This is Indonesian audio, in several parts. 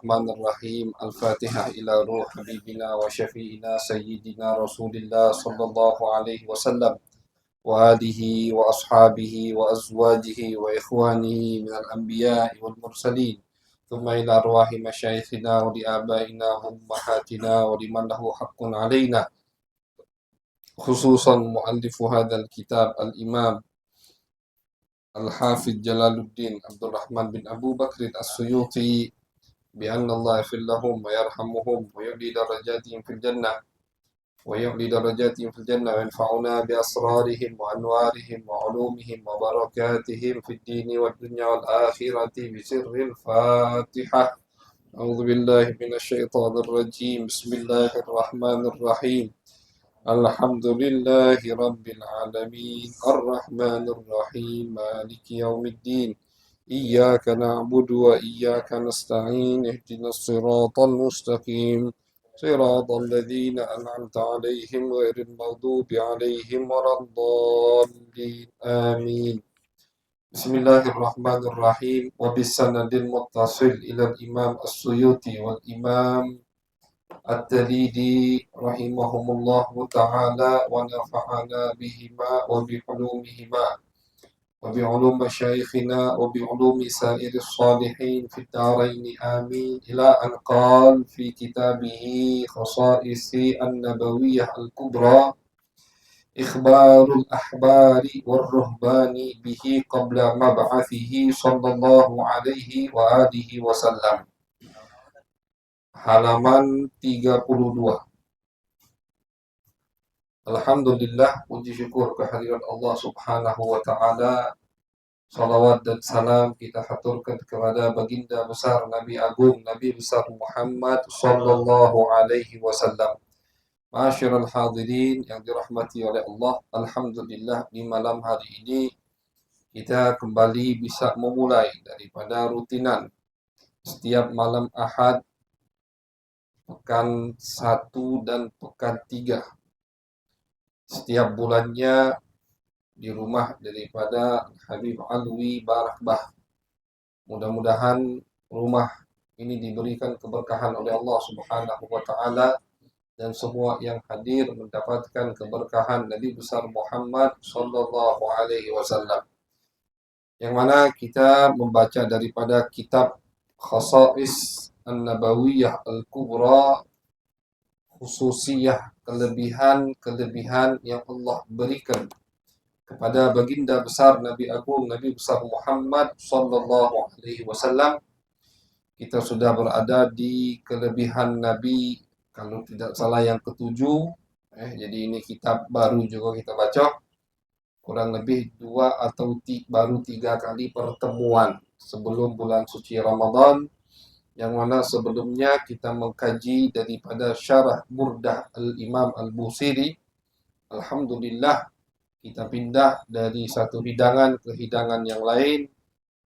الرحمن الرحيم الفاتحة إلى روح حبيبنا وشفيعنا سيدنا رسول الله صلى الله عليه وسلم وآله وأصحابه وأزواجه وإخوانه من الأنبياء والمرسلين ثم إلى أرواح مشايخنا ولآبائنا وأمهاتنا ولمن له حق علينا خصوصا مؤلف هذا الكتاب الإمام الحافظ جلال الدين عبد الرحمن بن أبو بكر السيوطي بأن الله يغفر لهم ويرحمهم ويعلي درجاتهم في الجنة وينفعنا بأسرارهم وأنوارهم وعلومهم وبركاتهم في الدين والدنيا والآخرة بسر الفاتحة. أعوذ بالله من الشيطان الرجيم. بسم الله الرحمن الرحيم. الحمد لله رب العالمين الرحمن الرحيم مالك يوم الدين إياك نعبد وإياك نستعين اهدنا الصراط المستقيم صراط الذين أنعمت عليهم غير المغضوب عليهم ولا الضالين آمين. بسم الله الرحمن الرحيم. وبالسند المتصل إلى الإمام السيوطي والإمام التليدي رحمهم الله تعالى ونفعنا بهما وبعلومهما وبعلوم مشايخنا وبعلوم سائر الصالحين في الدارين آمين. إلى أن قال في كتابه خصائص النبوية الكبرى إخبار الأحبار والرهبان به قبل مبعثه صلى الله عليه وآله وسلم. Halaman 32. Alhamdulillah, puji syukur kehadirat Allah Subhanahu wa Ta'ala. Salawat dan salam kita haturkan kepada baginda besar Nabi Agung Nabi besar Muhammad sallallahu alaihi wasallam. Ma'asyiral hadirin yang dirahmati oleh Allah, alhamdulillah di malam hari ini kita kembali bisa memulai daripada rutinan setiap malam Ahad pekan 1 dan pekan 3 setiap bulannya di rumah daripada Habib Alwi Barakbah. Mudah-mudahan rumah ini diberikan keberkahan oleh Allah Subhanahu wa Ta'ala dan semua yang hadir mendapatkan keberkahan Nabi besar Muhammad sallallahu alaihi wasallam. Yang mana kita membaca daripada kitab Khasa'is An-Nabawiyah Al-Kubra, khususiyah kelebihan-kelebihan yang Allah berikan kepada baginda besar Nabi Agung Nabi besar Muhammad sallallahu alaihi wasallam. Kita sudah berada di kelebihan Nabi kalau tidak salah yang ketujuh. Jadi ini kitab baru juga kita baca. Kurang lebih 2 atau baru 3 kali pertemuan sebelum bulan suci Ramadan. Yang mana sebelumnya kita mengkaji daripada syarah Burdah Al-Imam Al-Busiri. Alhamdulillah kita pindah dari satu hidangan ke hidangan yang lain.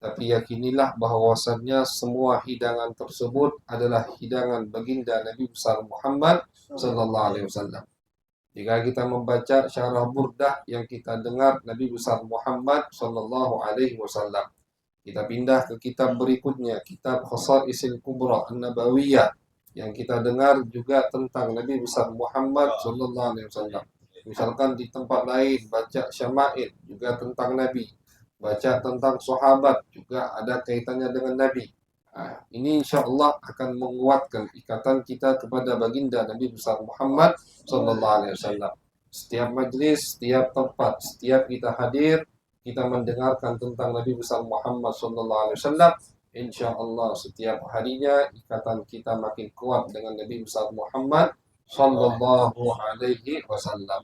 Tapi yakinilah bahwasannya semua hidangan tersebut adalah hidangan baginda Nabi besar Muhammad sallallahu alaihi wasallam. Jika kita membaca syarah Burdah yang kita dengar Nabi besar Muhammad sallallahu alaihi wasallam, kita pindah ke kitab berikutnya, kitab Khasa'isil Kubra An-Nabawiyah, yang kita dengar juga tentang Nabi besar Muhammad sallallahu alaihi wasallam. Misalkan di tempat lain baca Syama'il juga tentang Nabi, baca tentang sahabat juga ada kaitannya dengan Nabi. Ini insya-Allah akan menguatkan ikatan kita kepada baginda Nabi besar Muhammad sallallahu alaihi wasallam. Setiap majlis, setiap tempat, setiap kita hadir, kita mendengarkan tentang Nabi besar Muhammad sallallahu alaihi wasallam, insyaallah setiap harinya ikatan kita makin kuat dengan Nabi besar Muhammad sallallahu alaihi wasallam.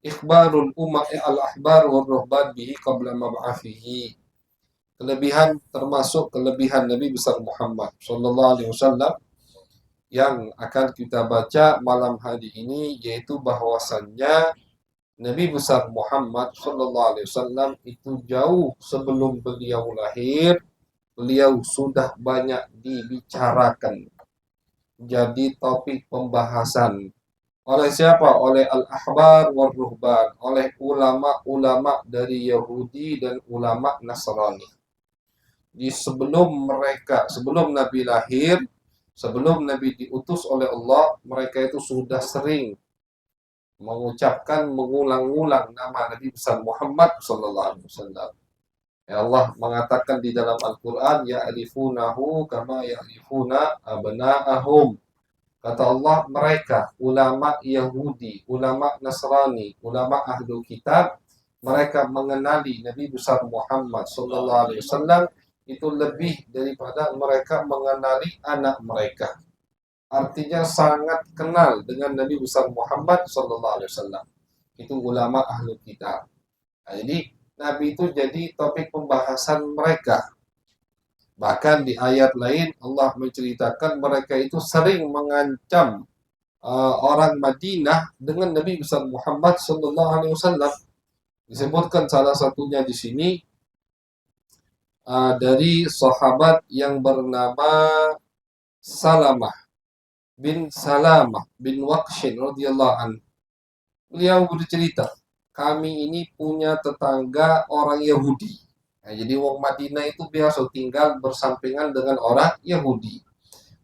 Ikhbarul ummah al-ahbar wal ruhban bihi qabla mab'athihi. Kelebihan termasuk kelebihan Nabi besar Muhammad sallallahu alaihi wasallam yang akan kita baca malam hari ini, yaitu bahwasannya Nabi besar Muhammad sallallahu alaihi wasallam itu jauh sebelum beliau lahir, beliau sudah banyak dibicarakan. Jadi topik pembahasan oleh siapa? Oleh al-ahbar wal ruhban, oleh ulama-ulama dari Yahudi dan ulama Nasrani. Sebelum Nabi lahir, sebelum Nabi diutus oleh Allah, mereka itu sudah sering mengucapkan mengulang-ulang nama Nabi besar Muhammad sallallahu alaihi wasallam. Ya Allah mengatakan di dalam Al-Qur'an, ya'rifunahu kama ya'rifuna abna'ahum. Kata Allah, mereka ulama Yahudi, ulama Nasrani, ulama Ahlul Kitab, mereka mengenali Nabi besar Muhammad sallallahu alaihi wasallam itu lebih daripada mereka mengenali anak mereka. Artinya sangat kenal dengan Nabi besar Muhammad sallallahu alaihi wasallam. Itu ulama Ahlul Kitab. Nah, jadi Nabi itu jadi topik pembahasan mereka. Bahkan di ayat lain Allah menceritakan mereka itu sering mengancam orang Madinah dengan Nabi besar Muhammad sallallahu alaihi wasallam. Disebutkan salah satunya di sini dari sahabat yang bernama Salamah bin Waqshin radhiyallahu anhu. Beliau bercerita, kami ini punya tetangga orang Yahudi. Nah, jadi orang Madinah itu biasa tinggal bersampingan dengan orang Yahudi.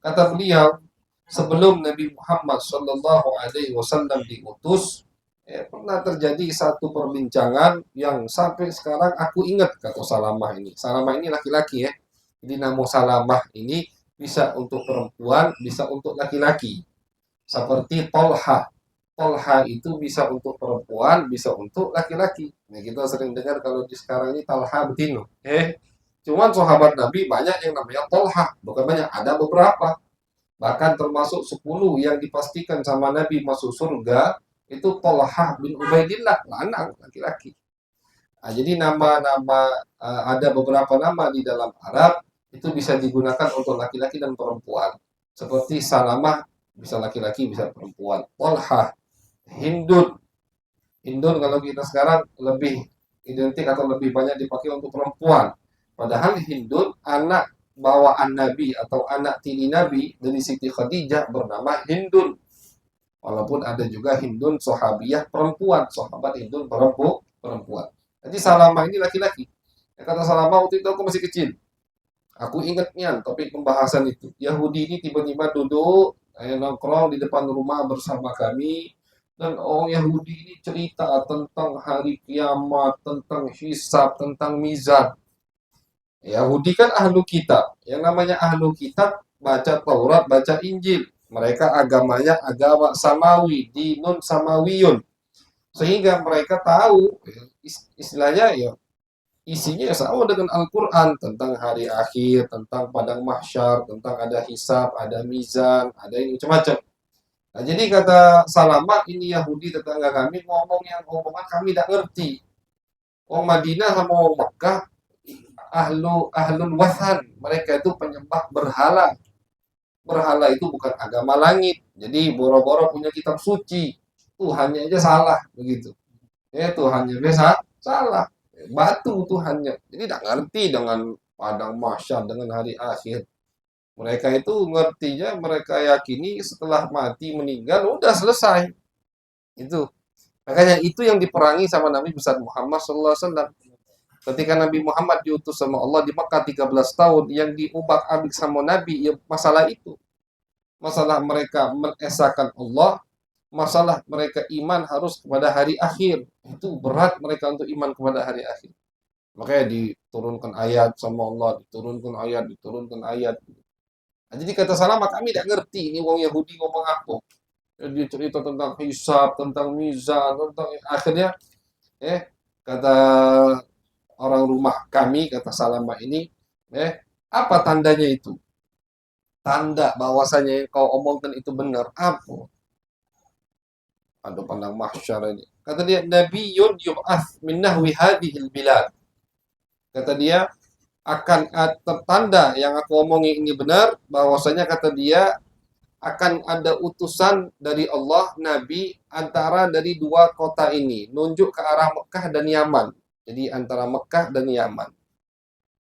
Kata beliau, sebelum Nabi Muhammad Shallallahu Alaihi Wasallam diutus, pernah terjadi satu perbincangan yang sampai sekarang aku ingat, kata Salamah ini. Salamah ini laki-laki ya. Jadi nama Salamah ini bisa untuk perempuan, bisa untuk laki-laki. Seperti Tolha. Tolha itu bisa untuk perempuan, bisa untuk laki-laki. Nah, kita sering dengar kalau di sekarang ini Talha Betino. Cuman sahabat Nabi banyak yang namanya Tolha. Bukan banyak, ada beberapa. Bahkan termasuk 10 yang dipastikan sama Nabi masuk surga, itu Tolha bin Ubaidillah, lanang, laki-laki. Nah, jadi nama-nama, ada beberapa nama di dalam Arab, itu bisa digunakan untuk laki-laki dan perempuan. Seperti Salamah, bisa laki-laki, bisa perempuan. Tolha, Hindun. Hindun kalau kita sekarang lebih identik atau lebih banyak dipakai untuk perempuan. Padahal Hindun anak bawaan Nabi atau anak tiri Nabi dari Siti Khadijah bernama Hindun. Walaupun ada juga Hindun sahabiyah perempuan, sahabat Hindun perempuan. Jadi Salamah ini laki-laki. Kata Salamah, waktu itu aku masih kecil. Aku ingatnya topik pembahasan itu. Yahudi ini tiba-tiba duduk, nongkrong di depan rumah bersama kami. Dan orang Yahudi ini cerita tentang hari kiamat, tentang hisab, tentang mizan. Yahudi kan ahlu kitab. Yang namanya ahlu kitab, baca Taurat, baca Injil. Mereka agamanya agama samawi, dinun samawiyun. Sehingga mereka tahu, istilahnya ya, isinya sama dengan Al-Quran. Tentang hari akhir, tentang padang mahsyar, tentang ada hisab, ada mizan, ada ini macam-macam. Nah, jadi kata Salamah, ini Yahudi tetangga kami ngomong yang omongan kami tidak ngerti. Orang Madinah sama orang Makkah ahlul wathan, mereka itu penyembah berhala. Berhala itu bukan agama langit. Jadi boro-boro punya kitab suci, Tuhannya aja salah begitu. Tuhannya biasa salah. Batu Tuhannya. Jadi tidak ngerti dengan padang mahsyar, dengan hari akhir. Mereka itu ngertinya, mereka yakini setelah mati meninggal udah selesai. Itu. Makanya itu yang diperangi sama Nabi besar Muhammad SAW. Ketika Nabi Muhammad diutus sama Allah di Makkah 13 tahun, yang diubah-abrik sama Nabi, ya masalah itu. Masalah mereka mengesahkan Allah, masalah mereka iman harus kepada hari akhir. Itu berat mereka untuk iman kepada hari akhir. Makanya diturunkan ayat sama Allah, diturunkan ayat. Nah, jadi kata Salamah, kami tidak ngerti ini wong Yahudi ngomong apa. Dia cerita tentang hisab, tentang mizan, tentang akhirnya kata orang rumah kami, kata Salamah ini, apa tandanya itu? Tanda bahwasanya yang kau omongkan itu benar. Apa? Ada pandang mahsyar ini. Kata dia, Nabiyyun yub'ath min nahwi hadhil bilad. Kata dia, akan tertanda yang aku omongin ini benar, bahwasanya kata dia akan ada utusan dari Allah, Nabi, antara dari dua kota ini, nunjuk ke arah Mekah dan Yaman. Jadi antara Mekah dan Yaman.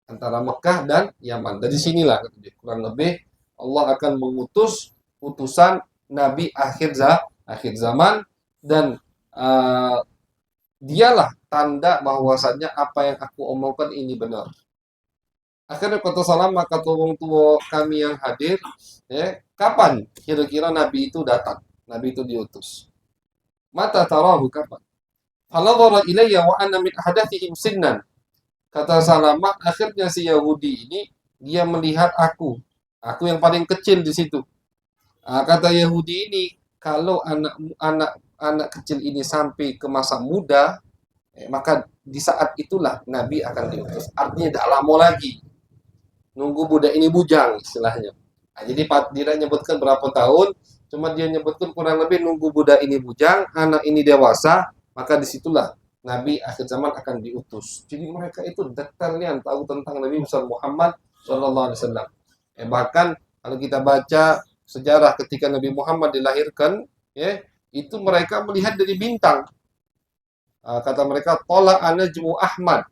Antara Mekah dan Yaman. Dari sinilah kurang lebih Allah akan mengutus utusan Nabi akhir zaman, dan dialah tanda bahwasanya apa yang aku omongkan ini benar. Akhirnya kata Salama, kata orang tua kami yang hadir, ya, kapan kira-kira Nabi itu datang? Nabi itu diutus. Mata tarahu kapan? Fanadhara ilayya wa ana min ahdathihim sinnan. Kata Salama, akhirnya si Yahudi ini dia melihat aku. Aku yang paling kecil di situ. Kata Yahudi ini, kalau anak kecil ini sampai ke masa muda, maka di saat itulah Nabi akan diutus. Artinya tidak lama lagi. Nunggu budak ini bujang istilahnya. Jadi tidak nyebutkan berapa tahun, cuma dia nyebutkan kurang lebih nunggu budak ini bujang, anak ini dewasa, maka disitulah Nabi akhir zaman akan diutus. Jadi mereka itu detailnya tahu tentang Nabi besar Muhammad Sallallahu Alaihi Wasallam. Bahkan kalau kita baca sejarah ketika Nabi Muhammad dilahirkan, ya itu mereka melihat dari bintang. Kata mereka, Tola anajmu Ahmad,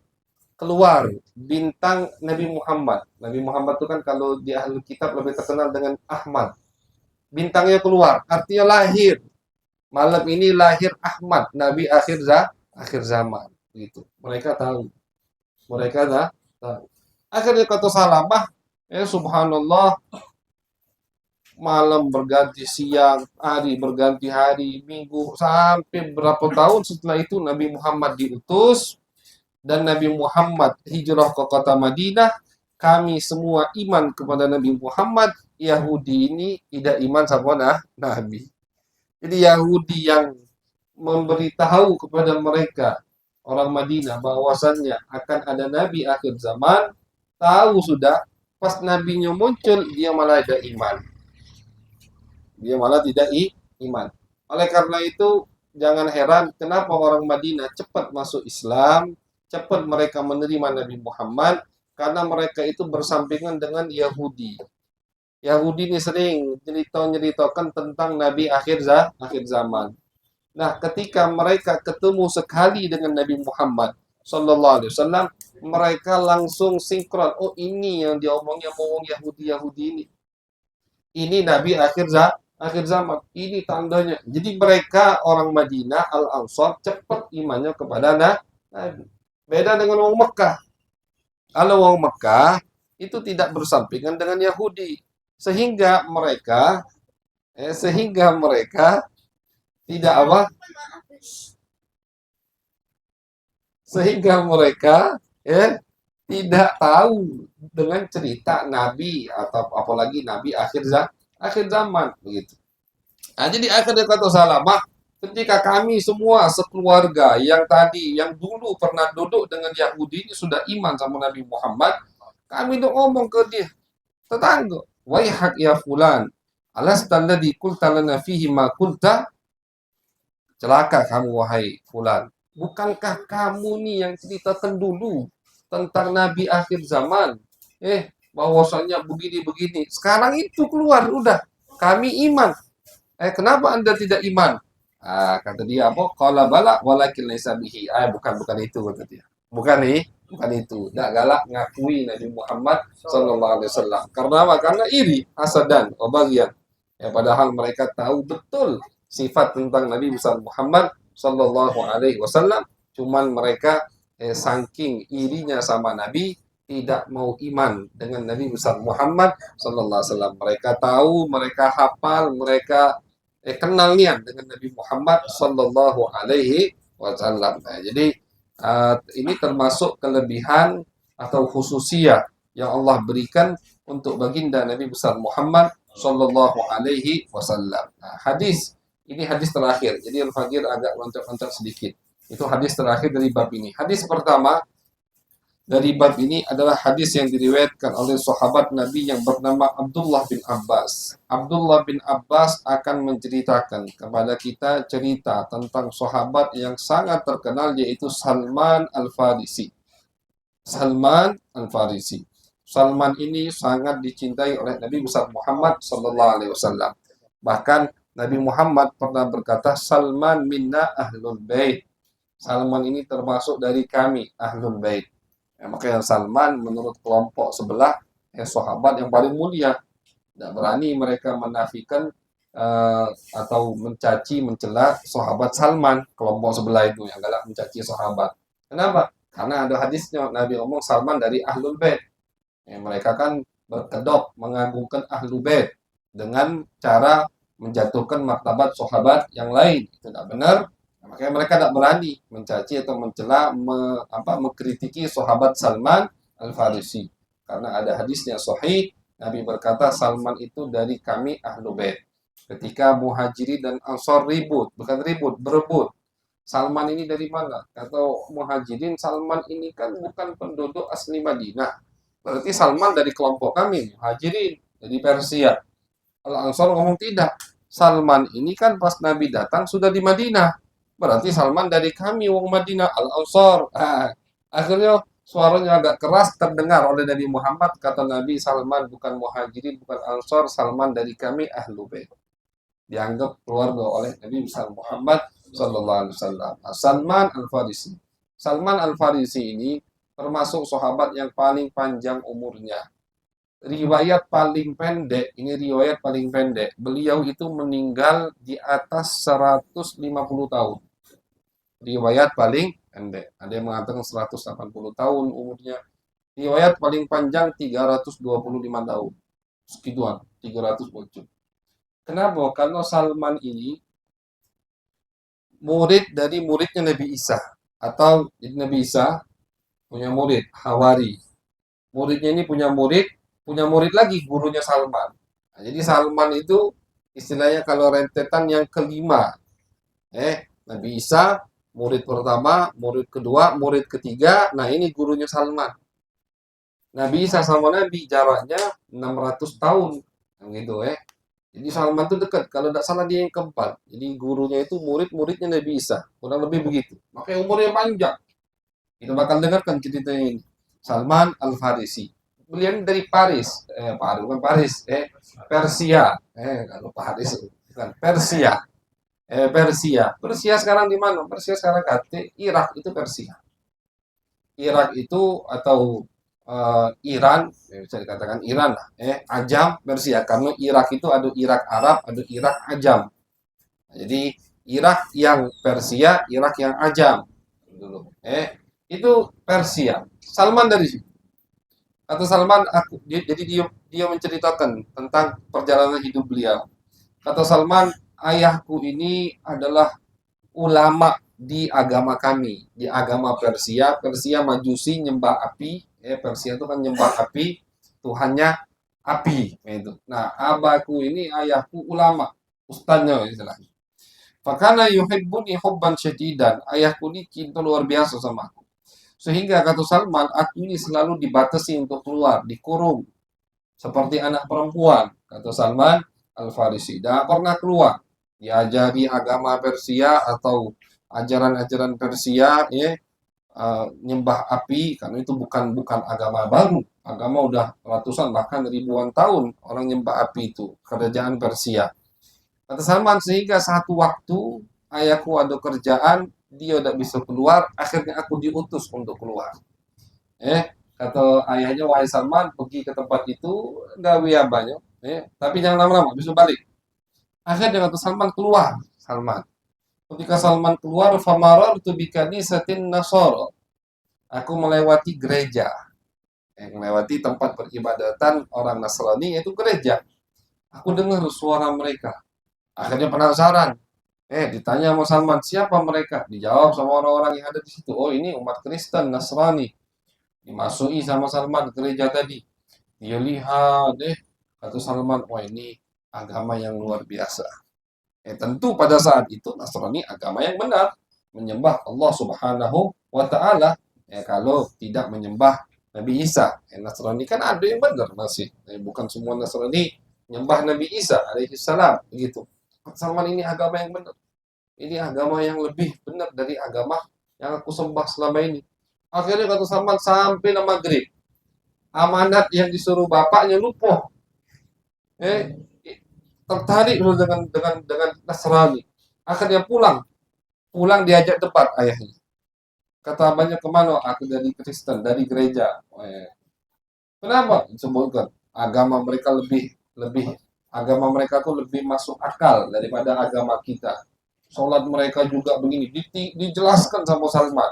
keluar bintang Nabi Muhammad. Nabi Muhammad itu kan kalau di ahli kitab lebih terkenal dengan Ahmad. Bintangnya keluar, artinya lahir. Malam ini lahir Ahmad, Nabi akhir zaman. Gitu. Mereka tahu. Mereka tahu. Akhirnya kata Salamah, subhanallah, malam berganti siang, hari berganti hari, minggu, sampai berapa tahun setelah itu Nabi Muhammad diutus. Dan Nabi Muhammad hijrah ke kota Madinah, kami semua iman kepada Nabi Muhammad. Yahudi ini tidak iman sama Nabi. Jadi Yahudi yang memberitahu kepada mereka orang Madinah bahwasannya akan ada Nabi akhir zaman, tahu sudah, pas Nabinya muncul dia malah ada iman. Dia malah tidak iman. Oleh karena itu jangan heran kenapa orang Madinah cepat masuk Islam, cepat mereka menerima Nabi Muhammad, karena mereka itu bersampingan dengan Yahudi. Yahudi ini sering ceritakan tentang Nabi akhir zaman. Nah, ketika mereka ketemu sekali dengan Nabi Muhammad Sallallahu Alaihi Wasallam, mereka langsung sinkron. Oh, ini yang diomongnya Yahudi ini. Ini Nabi akhir zaman. Ini tandanya. Jadi mereka orang Madinah Al-Ansar cepat imannya kepada Nabi. Beda dengan orang Mekah. Kalau orang Mekah itu tidak bersampingan dengan Yahudi, sehingga mereka tidak apa? Sehingga mereka tidak tahu dengan cerita Nabi atau apalagi Nabi akhir zaman begitu. Nah, jadi akhirnya kata Salamah, ketika kami semua sekeluarga yang dulu pernah duduk dengan Yahudi ini sudah iman sama Nabi Muhammad, kami tuh ngomong ke dia, tetangga, waihak ya fulan, alasta alladhi qulta lana fihi ma qulta, celaka kamu wahai fulan. Bukankah kamu nih yang ceritakan dulu tentang Nabi akhir zaman? Bahwasanya begini-begini. Sekarang itu keluar, udah. Kami iman. Kenapa Anda tidak iman? Kata dia, apa? Qala bala walakin laisa bihi. Bukan itu kata dia. Bukan itu. Tidak galak ngakui Nabi Muhammad sallallahu alaihi wasallam. Karena apa? Karena iri, hasadan, bagian. Padahal mereka tahu betul sifat tentang Nabi besar Muhammad sallallahu alaihi wasallam, cuman mereka saking irinya sama Nabi tidak mau iman dengan Nabi besar Muhammad sallallahu alaihi wasallam. Mereka tahu, mereka hafal, mereka kenal niat dengan Nabi Muhammad sallallahu alaihi wasallam. Jadi ini termasuk kelebihan atau khususiyah yang Allah berikan untuk baginda Nabi besar Muhammad sallallahu alaihi wasallam. Hadis ini hadis terakhir. Jadi Al-Faqir agak loncat-loncat sedikit. Itu hadis terakhir dari bab ini. Hadis pertama dari bab ini adalah hadis yang diriwayatkan oleh sahabat Nabi yang bernama Abdullah bin Abbas. Abdullah bin Abbas akan menceritakan kepada kita cerita tentang sahabat yang sangat terkenal yaitu Salman Al-Farisi. Salman Al-Farisi. Salman ini sangat dicintai oleh Nabi besar Muhammad sallallahu alaihi wasallam. Bahkan Nabi Muhammad pernah berkata, Salman minna ahlul bait. Salman ini termasuk dari kami, ahlul bait. Makanya Salman menurut kelompok sebelah, sahabat yang paling mulia. Tidak berani mereka menafikan atau mencaci, mencela sahabat Salman. Kelompok sebelah itu yang galak mencaci sahabat. Kenapa? Karena ada hadisnya, Nabi ngomong Salman dari ahlul bait. Mereka kan berkedok mengagungkan Ahlul Bait dengan cara menjatuhkan martabat sahabat yang lain. Itu tidak benar. Makanya mereka tidak berani mencaci atau mencela, mengkritiki sahabat Salman Al-Farisi. Karena ada hadisnya sahih, Nabi berkata Salman itu dari kami Ahlul Bait. Ketika Muhajirin dan Ansor ribut, bukan ribut, berebut. Salman ini dari mana? Kata Muhajirin, Salman ini kan bukan penduduk asli Madinah. Berarti Salman dari kelompok kami, Muhajirin, dari Persia. Kalau Ansor ngomong tidak. Salman ini kan pas Nabi datang sudah di Madinah. Berarti Salman dari kami, wong Madinah, Al-Ansor. Akhirnya suaranya agak keras terdengar oleh Nabi Muhammad. Kata Nabi, Salman bukan Muhajirin, bukan Ansor. Salman dari kami, Ahlul Bait. Dianggap keluarga oleh Nabi Muhammad Sallallahu Alaihi Wasallam. Salman Al-Farisi. Salman Al-Farisi ini termasuk sahabat yang paling panjang umurnya. Riwayat paling pendek, ini riwayat paling pendek. Beliau itu meninggal di atas 150 tahun. Riwayat paling pendek. Ada yang mengatakan 180 tahun umurnya. Riwayat paling panjang 325 tahun. Sekituan, 300 bocor. Kenapa? Karena Salman ini murid dari muridnya Nabi Isa. Atau Nabi Isa punya murid, Hawari. Muridnya ini punya murid lagi, gurunya Salman. Nah, jadi Salman itu istilahnya kalau rentetan yang kelima. Nabi Isa, murid pertama, murid kedua, murid ketiga. Nah ini gurunya Salman. Nabi Isa sama Nabi jaraknya 600 tahun. Gitu Jadi Salman itu dekat. Kalau tidak salah dia yang keempat. Jadi gurunya itu murid-muridnya Nabi Isa. Kurang lebih begitu. Makanya umurnya panjang. Kita bakal dengarkan ceritanya ini. Salman Al-Farisi. Beliau dari Paris. Bukan Paris. Persia. Kalau Paris. Bukan. Persia. Persia. Persia sekarang di mana? Persia sekarang kata Irak itu Persia. Irak itu atau Iran, bisa dikatakan Iran lah, Ajam, Persia. Karena Irak itu ada Irak Arab, ada Irak Ajam. Nah, jadi Irak yang Persia, Irak yang Ajam. Dulu, itu Persia. Salman dari situ. Kata Salman, jadi dia menceritakan tentang perjalanan hidup beliau. Kata Salman, ayahku ini adalah ulama di agama kami, di agama Persia. Persia Majusi nyembah api. Persia itu kan nyembah api, Tuhannya api. Itu. Nah, abaku ini ayahku ulama, ustaznya istilahnya. Fakana yuhibbuni hubban syadidan. Ayahku ini cinta luar biasa sama aku. Sehingga kata Salman, aku ini selalu dibatasi untuk keluar, dikurung. Seperti anak perempuan, kata Salman Al-Farisi. Tidak pernah keluar. Diajari agama Persia atau ajaran-ajaran Persia, nyembah api, karena itu bukan agama baru. Agama udah ratusan bahkan ribuan tahun orang nyembah api itu, kerajaan Persia. Kata Salman, sehingga satu waktu ayahku ada kerjaan, dia tidak bisa keluar, akhirnya aku diutus untuk keluar. Kata ayahnya, wahai Salman, pergi ke tempat itu, gawe abahnya, tapi jangan lama-lama, bisa balik. Akhirnya kata Salman keluar, Salman. Ketika Salman keluar, famarartu bikanisatin nasara. Aku melewati gereja. Melewati tempat peribadatan orang Nasrani, yaitu gereja. Aku dengar suara mereka. Akhirnya penasaran. Ditanya sama Salman, siapa mereka? Dijawab sama orang-orang yang ada di situ. Oh, ini umat Kristen Nasrani. Dimasuki sama Salman gereja tadi. Dia lihat, kata Salman, wah ini agama yang luar biasa. Tentu pada saat itu Nasrani agama yang benar, menyembah Allah Subhanahu wa Ta'ala. Kalau tidak menyembah Nabi Isa, Nasrani kan ada yang benar masih. Bukan semua Nasrani menyembah Nabi Isa alaihi salam begitu. Salman ini agama yang benar. Ini agama yang lebih benar dari agama yang aku sembah selama ini. Akhirnya kata Salman sampai maghrib. Amanat yang disuruh bapaknya lupa. Tertarik dulu dengan Nasrani. Akhirnya pulang diajak debat ayahnya. Kata abahnya, kemana? Aku dari Kristen, dari gereja. Kenapa? Disebutkan agama mereka lebih agama mereka tuh lebih masuk akal daripada agama kita. Sholat mereka juga begini, dijelaskan sama Salman.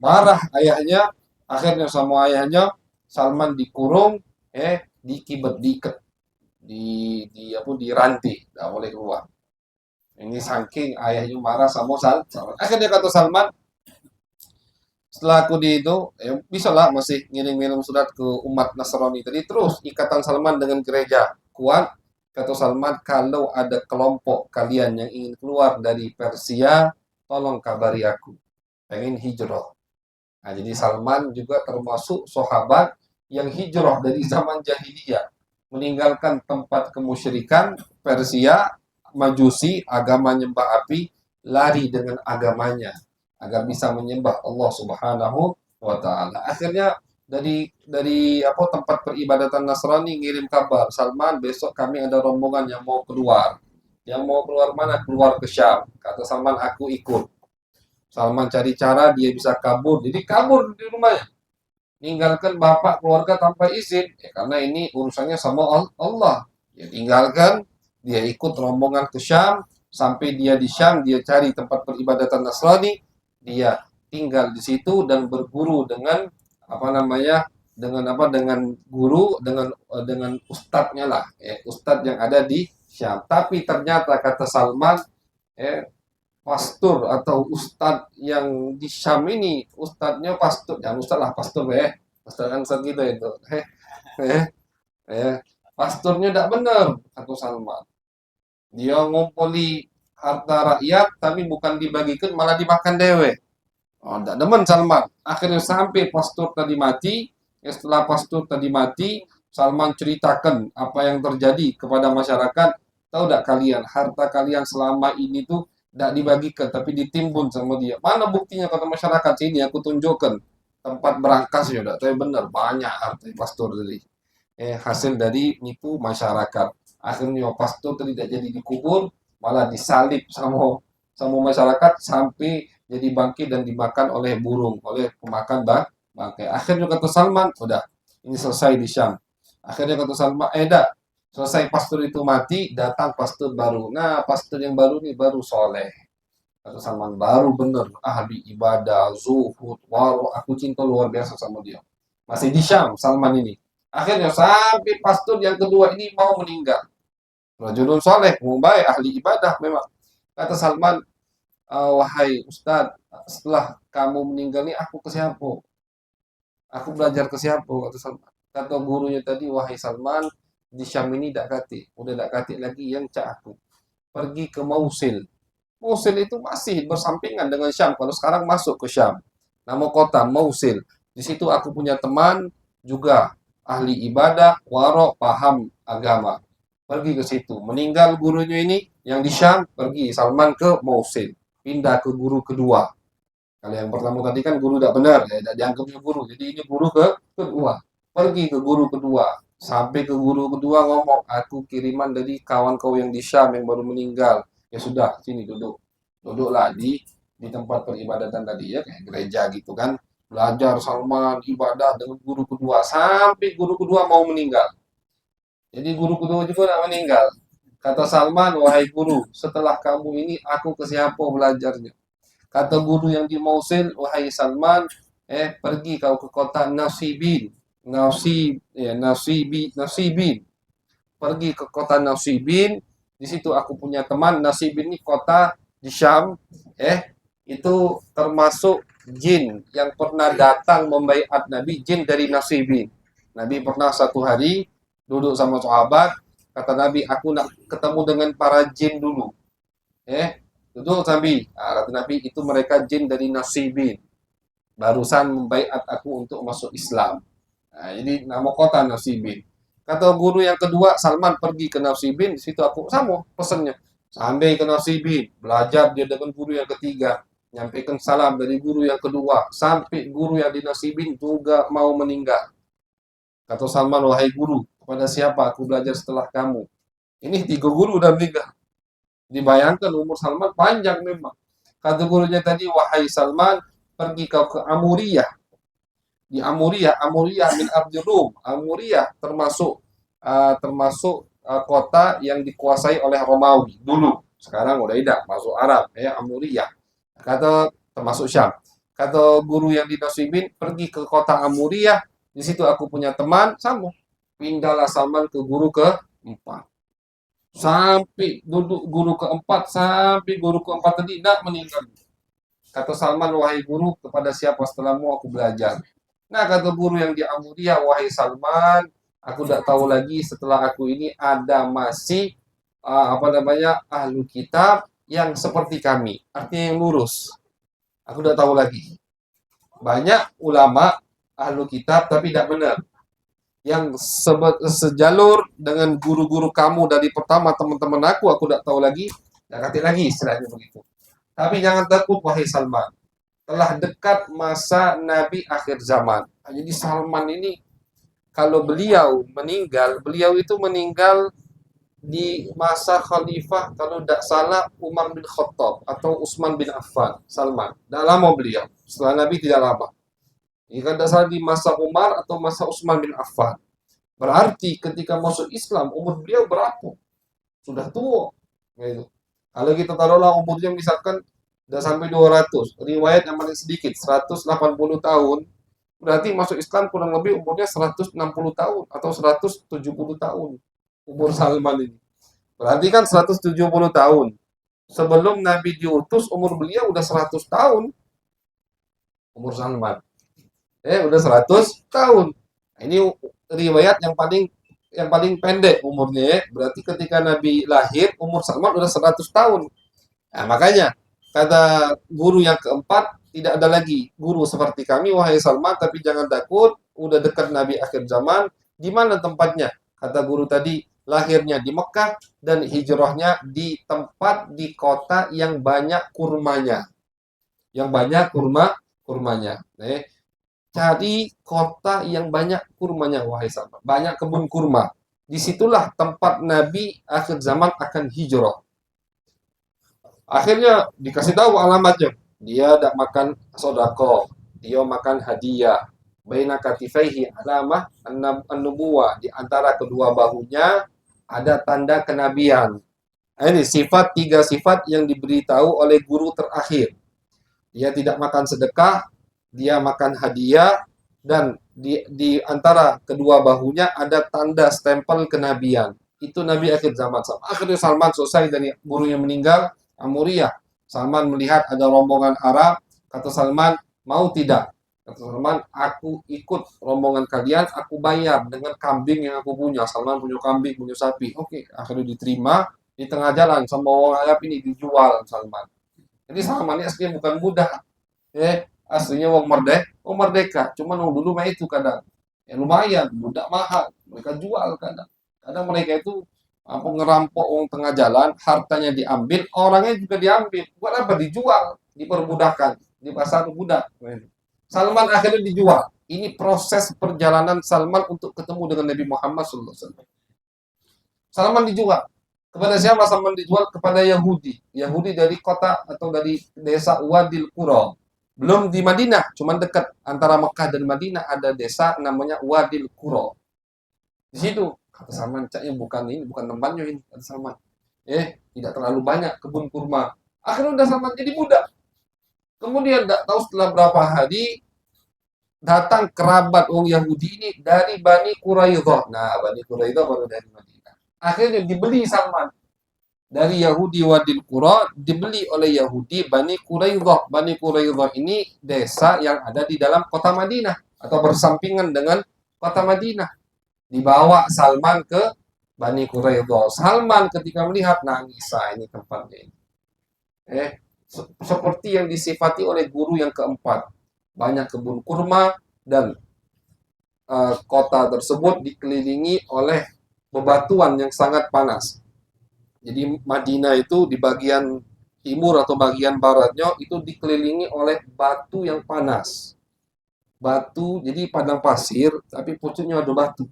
Marah ayahnya, akhirnya sama ayahnya Salman dikurung, dikibet, diikat, dirantai, nggak boleh keluar. Ini saking ayahnya marah sama Salman. Akhirnya kata Salman, setelah aku di itu, bisa lah masih ngirim-ngirim surat ke umat Nasrani tadi. Terus ikatan Salman dengan gereja kuat. Kata Salman, kalau ada kelompok kalian yang ingin keluar dari Persia, tolong kabari aku. Pengen hijrah. Nah, jadi Salman juga termasuk sahabat yang hijrah dari zaman jahiliyah. Meninggalkan tempat kemusyrikan Persia, Majusi, agama nyembah api, lari dengan agamanya agar bisa menyembah Allah Subhanahu wa taala. Akhirnya dari tempat peribadatan Nasrani ngirim kabar, Salman besok kami ada rombongan yang mau keluar. Yang mau keluar mana? Keluar ke Syam. Kata Salman, aku ikut. Salman cari cara dia bisa kabur. Jadi kabur di rumahnya. Tinggalkan bapak keluarga tanpa izin. Ya, karena ini urusannya sama Allah. Ya, tinggalkan, dia ikut rombongan ke Syam. Sampai dia di Syam, dia cari tempat peribadatan Nasrani. Dia tinggal di situ dan berguru dengan dengan guru dengan ustadznya lah, ustadz yang ada di Syam. Tapi ternyata kata Salman, pastor atau ustadz yang di Syam ini, ustadznya pastor, jangan ustadz lah, pastor pastor kan segitu itu, eh, eh, pastornya tidak benar, kata Salman. Dia ngumpuli harta rakyat, tapi bukan dibagikan, malah dimakan dewe. Oh, tidak demen Salman. Akhirnya sampai pastor tadi mati. Setelah pastor tadi mati, Salman ceritakan apa yang terjadi kepada masyarakat. Tahu tidak kalian, harta kalian selama ini tuh tidak dibagikan, tapi ditimbun sama dia. Mana buktinya kata masyarakat? Sini aku tunjukkan. Tempat berangkas ya, tapi benar banyak harta pastor tadi. Hasil dari nipu masyarakat. Akhirnya pastor tidak jadi dikubur, malah disalib sama masyarakat sampai jadi bangkai dan dimakan oleh burung, oleh pemakan bangkai. Akhirnya kata Salman, udah ini selesai di Syam. Akhirnya kata Salman, selesai pastor itu mati, datang pastor baru. Nah, pastor yang baru ini baru soleh. Kata Salman, baru bener, ahli ibadah, zuhud, waro, aku cinta luar biasa sama dia. Masih di Syam, Salman ini. Akhirnya sampai pastor yang kedua ini mau meninggal. Rajulun soleh, baik, ahli ibadah memang. Kata Salman, wahai Ustadz, setelah kamu meninggal ini aku ke siapa? Aku belajar ke siapa? Kata Salman. Kata gurunya tadi, wahai Salman, di Syam ini tidak kati. Udah tidak kati lagi yang cak aku. Pergi ke Mausil. Mausil itu masih bersampingan dengan Syam. Kalau sekarang masuk ke Syam. Nama kota Mausil. Di situ aku punya teman juga ahli ibadah, warok, paham agama. Pergi ke situ. Meninggal gurunya ini yang di Syam, pergi Salman ke Mausil. Pindah ke guru kedua. Kalau yang pertama tadi kan guru tidak benar, ya tidak dianggapnya guru. Jadi ini guru kedua. Pergi ke guru kedua. Sampai ke guru kedua ngomong, aku kiriman dari kawan kau yang di Syam yang baru meninggal. Ya sudah, sini duduk. Duduklah di tempat peribadatan tadi ya, kayak gereja gitu kan. Belajar Salman ibadah dengan guru kedua sampai guru kedua mau meninggal. Jadi guru kedua juga tidak meninggal. Kata Salman, wahai guru, setelah kamu ini aku ke siapa belajarnya? Kata guru yang di Mosul, wahai Salman, pergi kau ke kota Nasibin. Nasibin. Pergi ke kota Nasibin. Di situ aku punya teman. Nasibin ini kota di Syam. Itu termasuk jin yang pernah datang membaiat Nabi, jin dari Nasibin. Nabi pernah satu hari duduk sama sahabat, kata Nabi, aku nak ketemu dengan para jin dulu. Duduk Nabi. Kata Nabi, itu mereka jin dari Nasibin. Barusan membaiat aku untuk masuk Islam. Nah, jadi nama kota Nasibin. Kata guru yang kedua, Salman pergi ke Nasibin. Di situ aku sama pesennya. Sampai ke Nasibin, belajar dia dengan guru yang ketiga. Nyampaikan salam dari guru yang kedua. Sampai guru yang di Nasibin juga mau meninggal. Kata Salman, wahai guru, kepada siapa aku belajar setelah kamu? Ini 3 guru udah meninggal. Dibayangkan umur Salman panjang memang. Kata gurunya tadi, wahai Salman, pergi kau ke Amuriyah. Di Amuriyah min Ardi Rum. Amuriyah termasuk kota yang dikuasai oleh Romawi dulu. Sekarang udah tidak, masuk Arab, Amuriyah. Kata termasuk Syam. Kata guru yang di Nasibin, pergi ke kota Amuriyah. Di situ aku punya teman, sama. Pindahlah Salman ke guru keempat. Sampai duduk guru keempat, sampai guru keempat tadi tidak meninggal. Kata Salman, wahai guru, kepada siapa setelahmu aku belajar? Nah, kata guru yang di Amudia, wahai Salman, aku tidak tahu lagi setelah aku ini ada masih ahlu kitab yang seperti kami, artinya yang lurus. Aku tidak tahu lagi. Banyak ulama ahlu kitab tapi tidak benar. Yang sejalur dengan guru-guru kamu dari pertama teman-teman aku tidak tahu lagi. Tidak kata lagi istilahnya begitu. Tapi jangan takut wahai Salman. Telah dekat masa Nabi akhir zaman. Jadi Salman ini kalau beliau meninggal, beliau itu meninggal di masa khalifah kalau tidak salah Umar bin Khattab atau Utsman bin Affan. Salman. Tidak lama beliau. Setelah Nabi tidak lama. Jika tidak salah di masa Umar atau masa Utsman bin Affan. Berarti ketika masuk Islam umur beliau berapa? Sudah tua. Gitu. Kalau kita taruhlah umurnya misalkan udah sampai 200. Riwayat yang paling sedikit 180 tahun. Berarti masuk Islam kurang lebih umurnya 160 tahun atau 170 tahun. Umur Salman ini. Berarti kan 170 tahun. Sebelum Nabi diutus umur beliau udah 100 tahun. Umur Salman. Udah 100 tahun. Nah, ini riwayat yang paling pendek umurnya. Berarti ketika Nabi lahir umur Salman udah 100 tahun. Nah, makanya kata guru yang keempat, tidak ada lagi guru seperti kami, wahai Salman, tapi jangan takut, udah dekat Nabi akhir zaman. Di mana tempatnya? Kata guru tadi, lahirnya di Mekah dan hijrahnya di tempat di kota yang banyak kurmanya. Yang banyak kurmanya. Cari kota yang banyak kurmanya, wahai Salman. Banyak kebun kurma. Disitulah tempat Nabi akhir zaman akan hijrah. Akhirnya dikasih tahu alamatnya. Dia tidak makan sodako, dia makan hadiah. Baina katifaihi alamah an-nubuwah. Di antara kedua bahunya ada tanda kenabian. Ini tiga sifat yang diberitahu oleh guru terakhir. Dia tidak makan sedekah, dia makan hadiah, dan di antara kedua bahunya ada tanda stempel kenabian. Itu Nabi akhir zaman. Akhirnya Salman selesai dari gurunya meninggal, Amuriyah. Salman melihat ada rombongan Arab. Kata Salman, mau tidak? Kata Salman, aku ikut rombongan kalian, aku bayar dengan kambing yang aku punya. Salman punya kambing, punya sapi. Oke, akhirnya diterima. Di tengah jalan sama orang Arab ini dijual Salman. Jadi Salman ini aslinya bukan budak. Aslinya wong merdeka. Cuman dulu mah itu kadang. Lumayan, budak mahal. Mereka jual kadang. Kadang mereka itu ngerampok orang tengah jalan, hartanya diambil, orangnya juga diambil. Buat apa? Dijual, diperbudakan, di pasar budak. Salman akhirnya dijual. Ini proses perjalanan Salman untuk ketemu dengan Nabi Muhammad SAW. Salman dijual. Kepada siapa Salman dijual? Kepada Yahudi. Yahudi dari kota atau dari desa Wadil Qura. Belum di Madinah, cuma dekat antara Mekah dan Madinah ada desa namanya Wadil Qura. Di situ kata Salman, caknya bukan tempatnya ini, kata Salman. Tidak terlalu banyak kebun kurma. Akhirnya udah Salman jadi budak. Kemudian tidak tahu setelah berapa hari datang kerabat orang Yahudi ini dari Bani Quraidah. Nah, Bani Quraidah baru dari Madinah. Akhirnya dibeli Salman. Dari Yahudi Wadil Qura dibeli oleh Yahudi Bani Quraidah. Bani Quraidah ini desa yang ada di dalam kota Madinah atau bersampingan dengan kota Madinah. Dibawa Salman ke Bani Quraidah. Salman ketika melihat nangis, ini tempatnya ini. Seperti yang disifati oleh guru yang keempat. Banyak kebun kurma dan kota tersebut dikelilingi oleh bebatuan yang sangat panas. Jadi Madinah itu di bagian timur atau bagian baratnya itu dikelilingi oleh batu yang panas. Batu, jadi padang pasir, tapi pucuknya ada batu.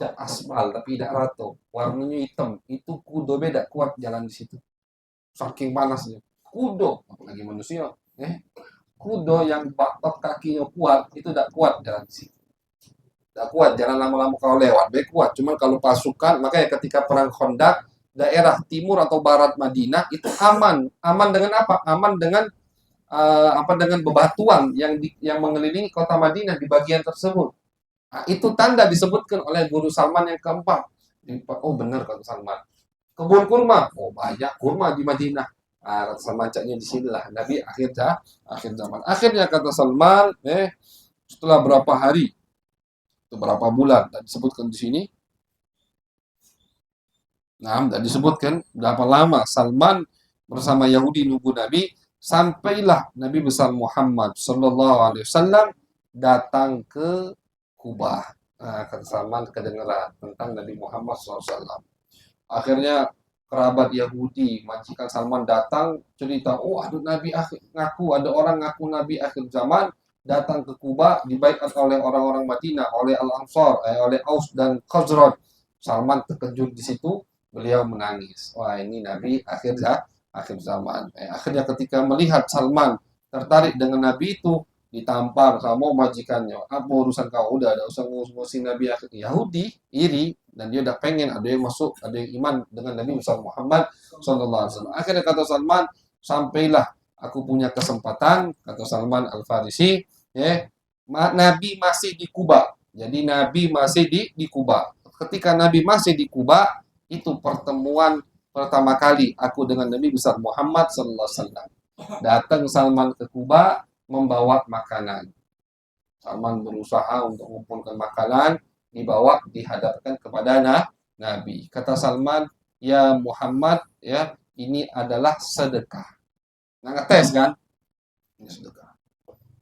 Aspal tapi tidak rata, warnanya hitam. Itu kudo beda kuat jalan di situ, saking panasnya. Kudo, apalagi manusia, kudo yang batot kakinya kuat itu tidak kuat jalan di situ. Tidak kuat jalan lama-lama kalau lewat, baik kuat. Cuman kalau pasukan, makanya ketika perang Khandaq, daerah timur atau barat Madinah itu aman. Aman dengan apa? Aman dengan dengan bebatuan yang mengelilingi kota Madinah di bagian tersebut. Nah, itu tanda disebutkan oleh Guru Salman yang keempat. Oh benar kata Salman. Kebun kurma, oh banyak kurma di Madinah. Nah, kata Salman caknya di sinilah Nabi akhir zaman. Akhirnya kata Salman, setelah berapa hari, itu berapa bulan, dan disebutkan di sini. Nah, dan disebutkan berapa lama Salman bersama Yahudi nunggu Nabi, sampailah Nabi besar Muhammad Sallallahu Alaihi Wasallam datang ke Kubah. Nah, kata Salman kedengaran tentang Nabi Muhammad SAW. Akhirnya kerabat Yahudi, majikan Salman datang cerita, oh ada Nabi akhir ngaku, ada orang ngaku Nabi akhir zaman datang ke Kuba dibaiat oleh orang-orang Madinah, oleh Al-Ansar, oleh Aus dan Khazraj. Salman terkejut di situ, beliau menangis. Wah ini Nabi akhir zaman. Akhirnya ketika melihat Salman tertarik dengan Nabi itu, ditampar sama majikannya. Apa urusan kau? Udah ada urusan ngurusin Nabi akhir. Yahudi iri dan dia udah pengen ada yang masuk, ada yang iman dengan Nabi Muhammad Sallallahu Alaihi Wasallam. Akhirnya kata Salman, sampailah aku punya kesempatan, kata Salman Al Farisi, Nabi masih di Kuba. Jadi Nabi masih di Kuba. Ketika Nabi masih di Kuba, itu pertemuan pertama kali aku dengan Nabi besar Muhammad Sallallahu Alaihi Wasallam. Datang Salman ke Kuba membawa makanan. Salman berusaha untuk mengumpulkan makanan, dibawa, dihadapkan kepada Nabi. Kata Salman, ya Muhammad, ya ini adalah sedekah. Nah, ngetes kan? Ini sedekah.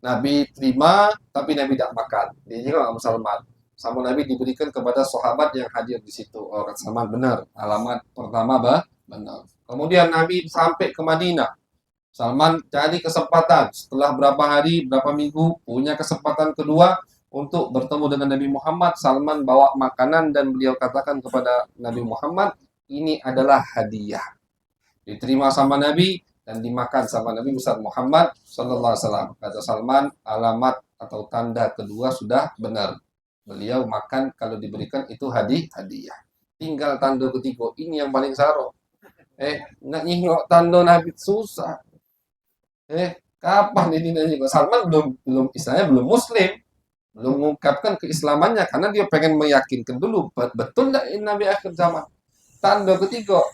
Nabi terima, tapi Nabi tidak makan. Dia juga nggak Salman. Sama Nabi diberikan kepada sahabat yang hadir di situ. Oh, kata Salman benar. Alamat pertama benar. Kemudian Nabi sampai ke Madinah. Salman cari kesempatan setelah berapa hari, berapa minggu, punya kesempatan kedua untuk bertemu dengan Nabi Muhammad. Salman bawa makanan dan beliau katakan kepada Nabi Muhammad, ini adalah hadiah. Diterima sama Nabi dan dimakan sama Nabi besar Muhammad Sallallahu Alaihi Wasallam. Kata Salman, alamat atau tanda kedua sudah benar. Beliau makan kalau diberikan itu hadiah. Tinggal tanda ketiga, ini yang paling saro. Nak nyingok tanda Nabi susah. Kapan ini nanya? Salman belum istilahnya belum muslim, belum mengungkapkan keislamannya karena dia pengen meyakinkan dulu betul tidak ini Nabi akhir zaman. Tanda ketiga,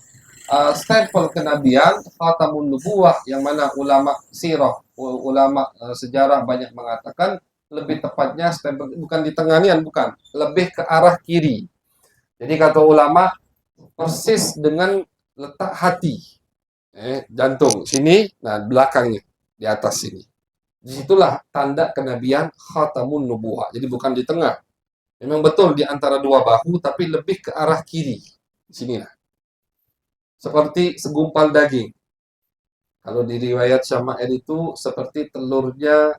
stempel kenabian khatamun nubuwah yang mana ulama sirah, ulama sejarah banyak mengatakan lebih tepatnya stempel bukan di tenganian, bukan, lebih ke arah kiri. Jadi kata ulama persis dengan letak hati. Jantung sini, nah belakangnya di atas sini. Disitulah tanda kenabian khatamun nubuwah. Jadi bukan di tengah. Memang betul di antara dua bahu, tapi lebih ke arah kiri. Sinilah. Seperti segumpal daging. Kalau di riwayat Syama'il itu seperti telurnya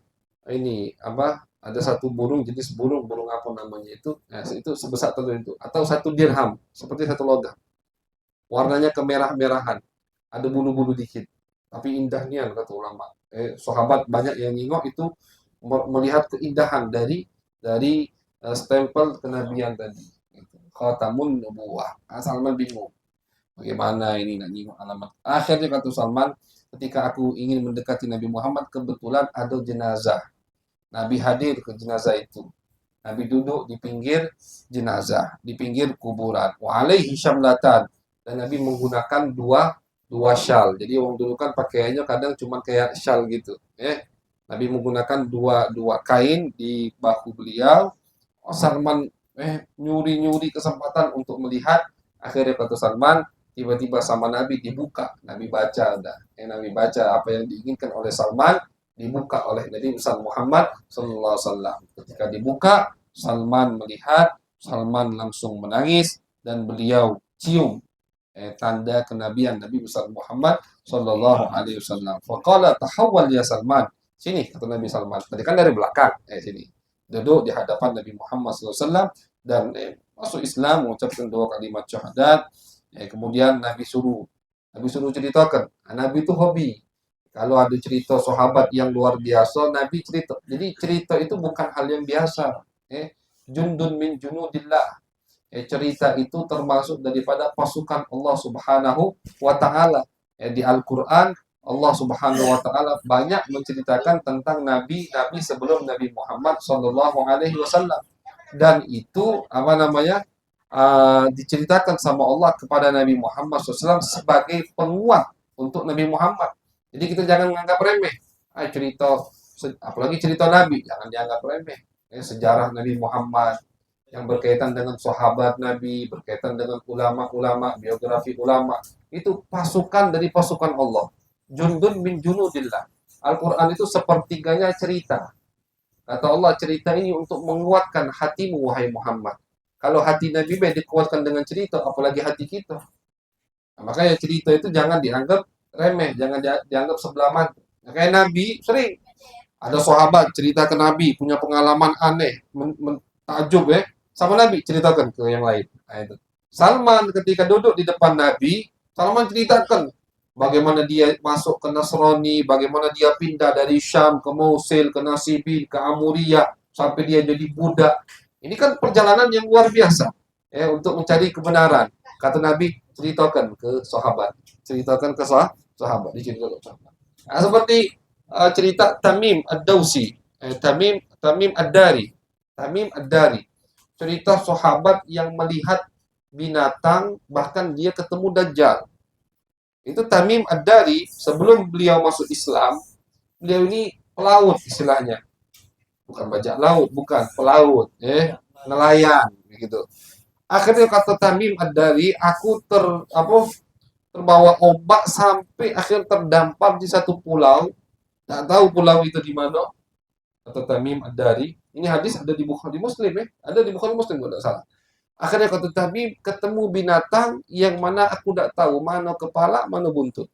ini apa? Ada satu burung, jenis burung apa namanya itu? Nah, itu sebesar telur itu. Atau satu dirham, seperti satu logam. Warnanya kemerah-merahan. Ada bulu-bulu dikit, tapi indahnya kata ulama. Sahabat banyak yang nengok itu melihat keindahan dari stempel kenabian tadi. Khatamun nubuwah. Salman bingung. Bagaimana ini nak nengok alamat? Akhirnya kata Salman, ketika aku ingin mendekati Nabi Muhammad, kebetulan ada jenazah. Nabi hadir ke jenazah itu. Nabi duduk di pinggir jenazah, di pinggir kuburan. Wa alaihi syamlatan. Dan Nabi menggunakan dua syal. Jadi orang dulu kan pakaiannya kadang cuma kayak syal gitu. Nabi menggunakan dua kain di bahu beliau. Salman nyuri kesempatan untuk melihat. Akhirnya kata Salman, tiba-tiba sama Nabi dibuka. Nabi baca Nabi baca apa yang diinginkan oleh Salman, dibuka oleh Nabi besar Muhammad Sallallahu Alaihi Wasallam. Ketika dibuka, Salman melihat, Salman langsung menangis dan beliau cium tanda kenabian Nabi besar Muhammad Sallallahu Alaihi Wasallam. Faqala tahawwal ya Salman. Sini kata Nabi Salman. Tadi kan dari belakang. Sini. Duduk di hadapan Nabi Muhammad Sallallahu Alaihi Wasallam dan masuk Islam, mengucapkan dua kalimat syahadat. Kemudian Nabi suruh ceritakan. Nabi itu hobi. Kalau ada cerita sahabat yang luar biasa, Nabi cerita. Jadi cerita itu bukan hal yang biasa. Jundun min junudillah. Cerita itu termasuk daripada pasukan Allah Subhanahu wa Ta'ala. Di Al-Quran, Allah Subhanahu wa Ta'ala banyak menceritakan tentang nabi-nabi sebelum Nabi Muhammad Sallallahu Alaihi Wasallam. dan itu diceritakan sama Allah kepada Nabi Muhammad SAW sebagai penguat untuk Nabi Muhammad. Jadi kita jangan menganggap remeh. Apalagi cerita Nabi, jangan dianggap remeh. Sejarah Nabi Muhammad yang berkaitan dengan sahabat Nabi, berkaitan dengan ulama-ulama, biografi ulama, itu pasukan dari pasukan Allah. Jundun min junudillah. Al-Quran itu sepertiganya cerita. Kata Allah, cerita ini untuk menguatkan hatimu, wahai Muhammad. Kalau hati Nabi dikuatkan dengan cerita, apalagi hati kita. Nah, makanya cerita itu jangan dianggap remeh, jangan dianggap sebelah mata. Nah, kayak Nabi sering ada sahabat cerita ke Nabi punya pengalaman aneh, takjub sama Nabi, ceritakan ke yang lain. Nah, itu. Salman ketika duduk di depan Nabi, Salman ceritakan bagaimana dia masuk ke Nasrani, bagaimana dia pindah dari Syam ke Mosul, ke Nasibin, ke Amuriyah, sampai dia jadi budak. Ini kan perjalanan yang luar biasa untuk mencari kebenaran. Kata Nabi, ceritakan ke sahabat. Ceritakan ke sahabat. Diceritakan ke sahabat. Nah, seperti cerita Tamim Ad-Dausi. Tamim Ad-Dari. Tamim Ad-Dari. Cerita sahabat yang melihat binatang, bahkan dia ketemu Dajjal. Itu Tamim Ad-Dari, sebelum beliau masuk Islam, beliau ini pelaut istilahnya. Bukan bajak laut, bukan pelaut, nelayan begitu. Akhirnya kata Tamim Ad-Dari, aku terbawa ombak sampai akhirnya terdampar di satu pulau. Tak tahu pulau itu di mana. Kata Tamim Ad-Dari, ini hadis ada di Bukhari Muslim ada di Bukhari Muslim kalau tidak salah. Akhirnya kata Tamim, ketemu binatang yang mana aku tidak tahu mana kepala, mana buntut.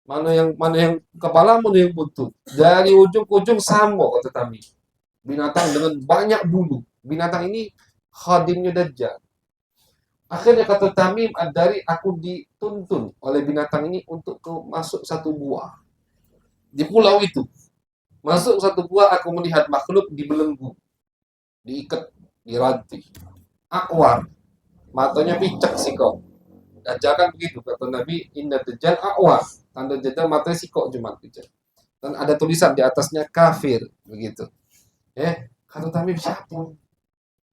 Mana yang kepala, mana yang buntut. Dari ujung ke ujung sama kata Tamim. Binatang dengan banyak bulu. Binatang ini khadimnya Dajjal. Akhirnya kata Tamim Ad-Dari, aku dituntun oleh binatang ini untuk masuk satu gua. Di pulau itu. Masuk satu gua, aku melihat makhluk dibelenggu. Diikat, dirantai. Akwar. Matanya picak sih kau. Dajjal kan begitu. Kata Nabi, inna Dajjal akwar. Tanda Dajjal matanya sikok cuma picak. Dan ada tulisan di atasnya kafir. Begitu. Kata Tamim, siapa?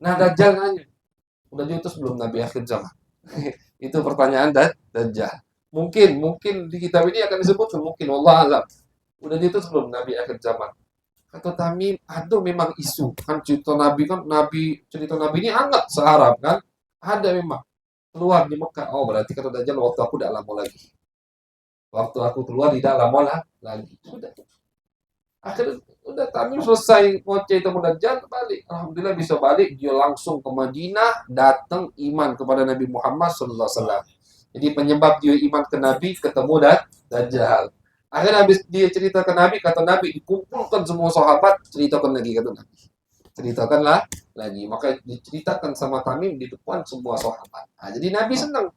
Nah, Dajjal nanya, udah diutus belum Nabi akhir zaman? Itu pertanyaan Dajjal. Mungkin di kitab ini akan disebut, mungkin Allah alam. Udah diutus belum Nabi akhir zaman? Kata Tamim, ada memang isu. Kan cerita Nabi ini hangat se-Arab kan? Ada memang. Keluar di Mekah. Oh, berarti kata Dajjal, waktu aku tidak lama lagi. Waktu aku keluar tidak lama lagi. Sudah. Akhirnya udah Tamim selesai ngoceh itu Dajjal, balik. Alhamdulillah bisa balik. Dia langsung ke Madinah, datang iman kepada Nabi Muhammad SAW. Jadi penyebab dia iman ke Nabi, ketemu Dajjal. Akhirnya habis dia cerita ke Nabi, kata Nabi, dikumpulkan semua sahabat, ceritakan lagi, kata Nabi. Ceritakanlah lagi. Maka diceritakan sama Tamim di depan semua sahabat. Nah, jadi Nabi senang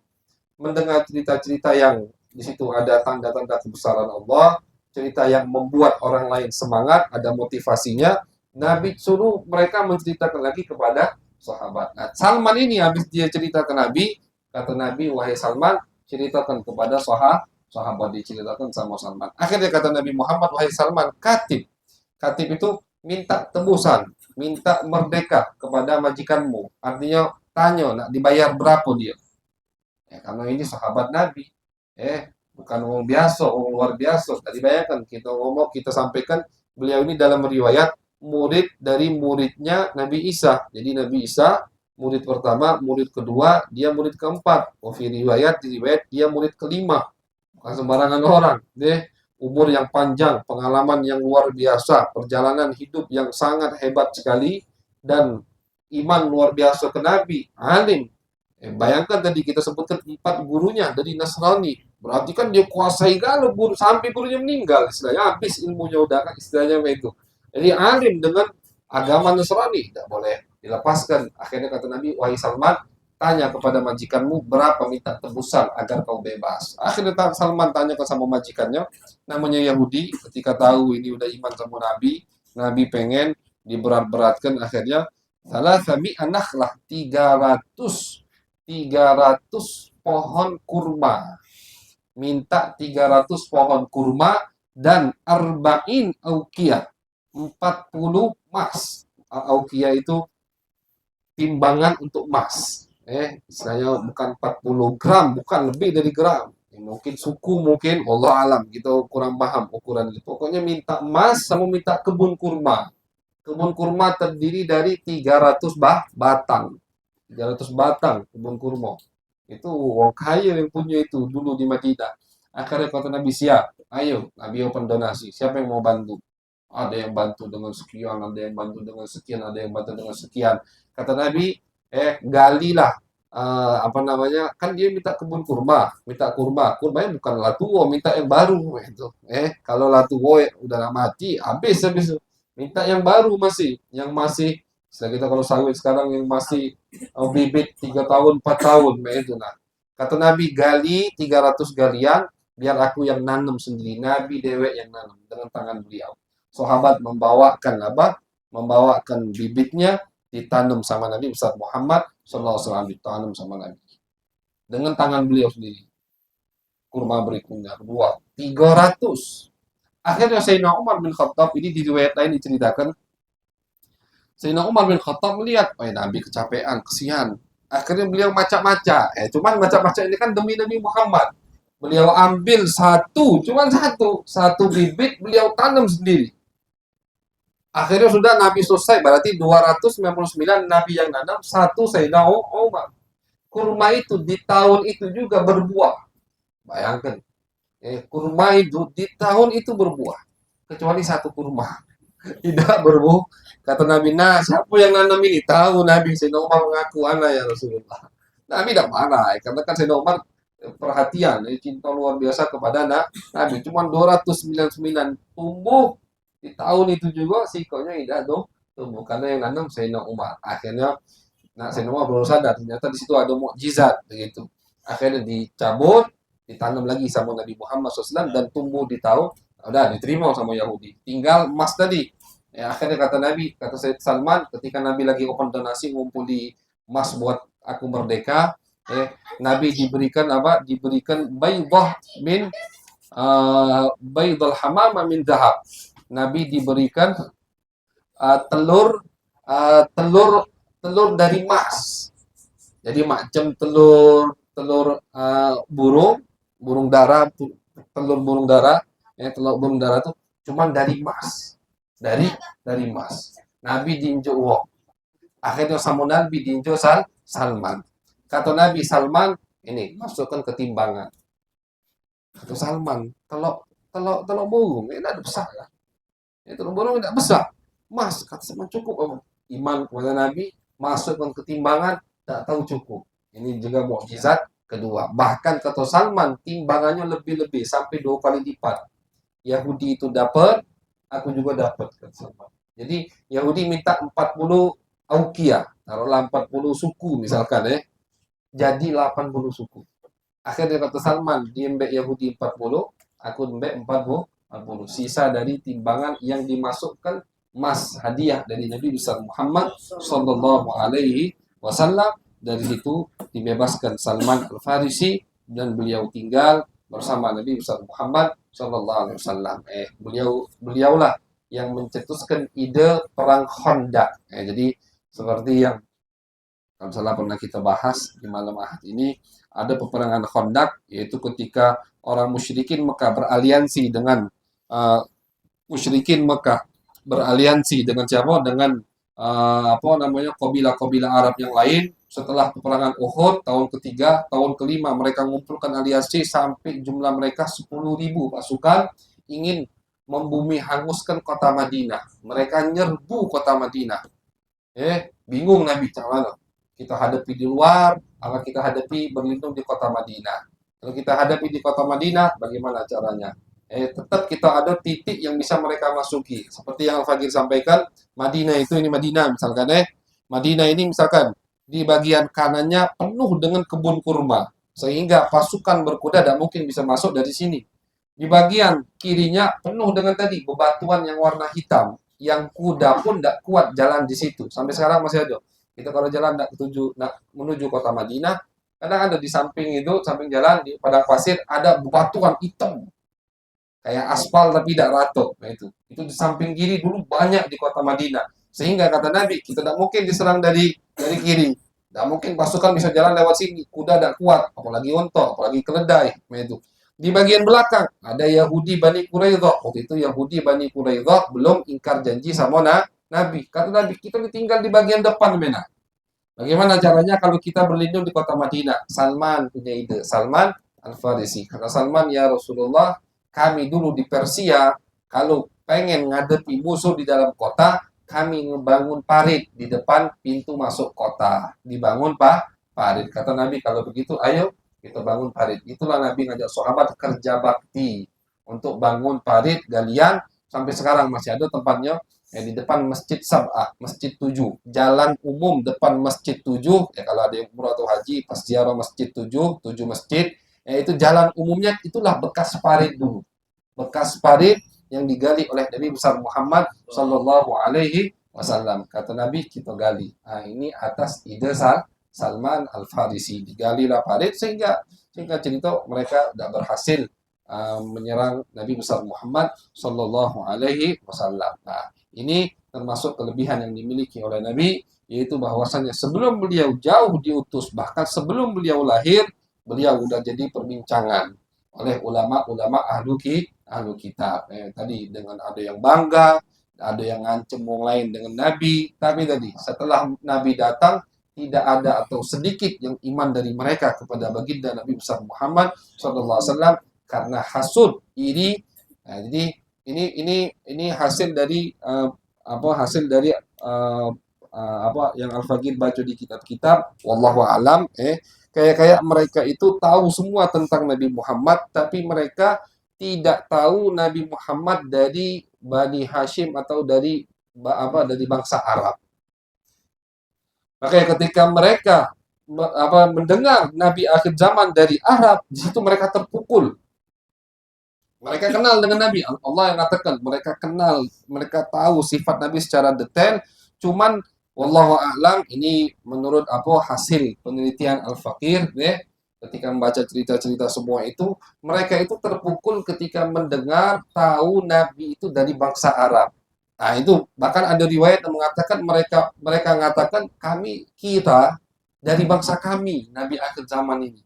mendengar cerita-cerita yang di situ ada tanda-tanda kebesaran Allah, cerita yang membuat orang lain semangat, ada motivasinya. Nabi suruh mereka menceritakan lagi kepada sahabat. Nah, Salman ini habis dia cerita ke Nabi, kata Nabi, wahai Salman, ceritakan kepada sahabat, diceritakan sama Salman. Akhirnya kata Nabi Muhammad, wahai Salman, katib. Katib itu minta tebusan, minta merdeka kepada majikanmu. Artinya tanya, nak dibayar berapa dia? Karena ini sahabat Nabi. Bukan orang biasa, orang luar biasa. Tadi bayangkan kita sampaikan beliau ini dalam riwayat murid dari muridnya Nabi Isa. Jadi Nabi Isa murid pertama, murid kedua, dia murid keempat. Riwayat dia murid kelima. Bukan sembarangan orang. Umur yang panjang, pengalaman yang luar biasa, perjalanan hidup yang sangat hebat sekali, dan iman luar biasa ke Nabi, alim. Bayangkan tadi kita sebutkan 4 gurunya dari Nasrani. Berarti kan dia kuasai galau guru sampai gurunya meninggal, istilahnya habis ilmunya udah kan, istilahnya itu. Jadi alim dengan agama Nasrani, tidak boleh dilepaskan. Akhirnya kata Nabi, wahai Salman, tanya kepada majikanmu berapa minta tebusan agar kau bebas. Akhirnya Salman tanya ke sama majikannya, namanya Yahudi, ketika tahu ini udah iman sama Nabi pengen diberat-beratkan, akhirnya salah kami anaklah 300 pohon kurma. Minta 300 pohon kurma dan arba'in auqiyah, 40 mas. Auqiyah itu timbangan untuk emas. Istilahnya bukan 40 gram, bukan lebih dari gram. Mungkin suku, mungkin Allah alam, kita kurang paham ukuran itu. Pokoknya minta emas sama minta kebun kurma. Kebun kurma terdiri dari 300 batang. 300 batang kebun kurma. Itu orang kaya yang punya itu dulu di Madinah. Akhirnya kata Nabi, siap, ayo Nabi open donasi. Siapa yang mau bantu? Ada yang bantu dengan sekian, ada yang bantu dengan sekian, ada yang bantu dengan sekian. Kata Nabi, galilah, apa namanya, kan dia minta kebun kurma, minta kurma. Kurmanya bukan latuo, minta yang baru itu. Kalau latuo udah mati, habis. Minta yang baru masih, yang masih, setelah kita kalau sawit sekarang yang masih bibit 3 tahun, 4 tahun, itu nah. Kata Nabi, gali 300 galian, biar aku yang nanam sendiri. Nabi dewek yang nanam dengan tangan beliau. Sahabat membawakan apa? Membawakan bibitnya, ditanam sama Nabi besar Muhammad sallallahu alaihi wasallam, ditanam sama Nabi dengan tangan beliau sendiri. Kurma berikutnya kedua 300. Akhirnya Sayyidina Umar bin Khattab, ini di riwayat lain diceritakan, Sayyidina Umar bin Khattab melihat, Nabi kecapean, kesian. Akhirnya beliau macam-macam. Cuman macam-macam ini kan demi Nabi Muhammad. Beliau ambil cuman satu bibit beliau tanam sendiri. Akhirnya sudah Nabi selesai, berarti 299 Nabi yang nanam, satu Sayyidina Umar. Kurma itu di tahun itu juga berbuah. Bayangkan, kurma itu di tahun itu berbuah. Kecuali satu kurma. Tidak berbuah. Kata Nabi, nah siapa yang nanam ini? Tahu Nabi, Sayyidina Umar mengaku, anak ya Rasulullah. Nabi tidak marah, karena kan Sayyidina Umar perhatian, cinta luar biasa kepada Nabi. Cuma 299 tumbuh di tahun itu juga sikonya tidak tumbuh karena yang nanam Sayyidina Umar. Akhirnya Sayyidina Umar baru sadar ternyata di situ ada mukjizat begitu. Akhirnya dicabut, ditanam lagi sama Nabi Muhammad SAW dan tumbuh di tahun, udah diterima sama Yahudi. Tinggal emas tadi. Akhirnya kata Nabi, kata Sayyid Salman, ketika Nabi lagi open donasi ngumpuli emas buat aku merdeka, Nabi diberikan apa? Diberikan baydah min baydal hamama min zahab. Nabi diberikan telur dari emas. Jadi macam telur burung dara, telur burung dara itu cuma dari emas. Dari emas. Nabi diinjak uang. Akhirnya sama Nabi diinjak Salman. Kata Nabi, Salman, ini masukkan ke timbangan. Kata Salman, telur burung, ini ada besar kan? Itu burung tidak besar. Mas, kata Salman, cukup apa? Iman kepada Nabi, masukkan ke timbangan, tak tahu cukup. Ini juga mukjizat kedua. Bahkan kata Salman, timbangannya lebih-lebih, sampai 2 kali lipat. Yahudi itu dapat, aku juga dapat, kata Salman. Jadi Yahudi minta 40 aukia, taruhlah 40 suku misalkan jadi 80 suku. Akhirnya kata Salman, dia mbek Yahudi 40, aku mbek 40. Sisa dari timbangan yang dimasukkan emas hadiah dari Nabi besar Muhammad sallallahu alaihi wasallam. Dari situ dibebaskan Salman Al-Farisi dan beliau tinggal bersama Nabi besar Muhammad sallallahu alaihi wasallam. Beliaulah yang mencetuskan ide perang Khandaq. Jadi seperti yang kalau salah pernah kita bahas di malam Ahad ini, ada peperangan Khandaq, yaitu ketika orang musyrikin Mekah beraliansi dengan musyrikin Mekah beraliansi dengan siapa? Dengan kabilah-kabilah Arab yang lain. Setelah peperangan Uhud tahun ketiga, tahun kelima mereka mengumpulkan aliansi sampai jumlah mereka 10.000 pasukan ingin membumi hanguskan kota Madinah. Mereka nyerbu kota Madinah. Bingung Nabi, mana? Kita hadapi di luar, apa kita hadapi berlindung di kota Madinah? Kalau kita hadapi di kota Madinah, bagaimana caranya? Tetap kita ada titik yang bisa mereka masuki. Seperti yang Al-Fagir sampaikan, Madinah itu, ini Madinah misalkan Madinah ini misalkan di bagian kanannya penuh dengan kebun kurma, sehingga pasukan berkuda tidak mungkin bisa masuk dari sini. Di bagian kirinya penuh dengan tadi bebatuan yang warna hitam, yang kuda pun tidak kuat jalan di situ. Sampai sekarang masih ada. Kita kalau jalan menuju kota Madinah, kadang ada di samping itu, samping jalan di padang pasir ada bebatuan hitam, kayak aspal tapi tidak rata. Itu di samping kiri dulu banyak di kota Madinah. Sehingga kata Nabi, kita tidak mungkin diserang dari kiri. Tidak mungkin pasukan bisa jalan lewat sini. Kuda tidak kuat, apalagi unta, apalagi keledai. Itu. Di bagian belakang ada Yahudi Bani Quraidah. Waktu itu Yahudi Bani Quraidah belum ingkar janji sama Nabi. Kata Nabi, kita ditinggal di bagian depan, Mena. Bagaimana caranya kalau kita berlindung di kota Madinah? Salman punya ide. Salman Al-Farisi. Kata Salman, ya Rasulullah, kami dulu di Persia, kalau pengen ngadepi musuh di dalam kota, kami ngebangun parit di depan pintu masuk kota. Dibangun parit. Kata Nabi, kalau begitu ayo kita bangun parit. Itulah Nabi ngajak sahabat kerja bakti untuk bangun parit galian. Sampai sekarang masih ada tempatnya di depan Masjid Sab'ah, Masjid 7, jalan umum depan Masjid 7, ya kalau ada yang umrah atau haji, pas ziarah Masjid 7, 7 masjid, itu jalan umumnya itulah bekas parit dulu. Bekas parit yang digali oleh Nabi besar Muhammad Sallallahu Alaihi Wasallam. Kata Nabi, kita gali. Nah, ini atas ide Salman Al-Farisi. Digalilah parit sehingga cerita mereka tidak berhasil menyerang Nabi besar Muhammad Sallallahu Alaihi Wasallam. Nah, ini termasuk kelebihan yang dimiliki oleh Nabi, yaitu bahwasanya sebelum beliau jauh diutus, bahkan sebelum beliau lahir, beliau sudah jadi perbincangan oleh ulama-ulama ahlu kitab. Tadi dengan ada yang bangga, ada yang ngancem orang lain dengan Nabi, tapi tadi setelah Nabi datang, tidak ada atau sedikit yang iman dari mereka kepada baginda Nabi besar Muhammad SAW karena hasud, iri. Nah, jadi ini hasil dari hasil dari apa yang Al-Faqih baca di kitab-kitab. Wallahu alam. Kayak mereka itu tahu semua tentang Nabi Muhammad, tapi mereka tidak tahu Nabi Muhammad dari Bani Hashim atau dari bangsa Arab. Makanya ketika mereka mendengar Nabi akhir zaman dari Arab, di situ mereka terpukul. Mereka kenal dengan Nabi. Allah yang katakan, mereka kenal, mereka tahu sifat Nabi secara detail. Cuman wallahu a'lam, ini menurut hasil penelitian Al-Faqih, ketika membaca cerita-cerita semua itu, mereka itu terpukul ketika mendengar tahu Nabi itu dari bangsa Arab. Nah, itu bahkan ada riwayat yang mengatakan mereka mengatakan kita dari bangsa kami, Nabi akhir zaman ini.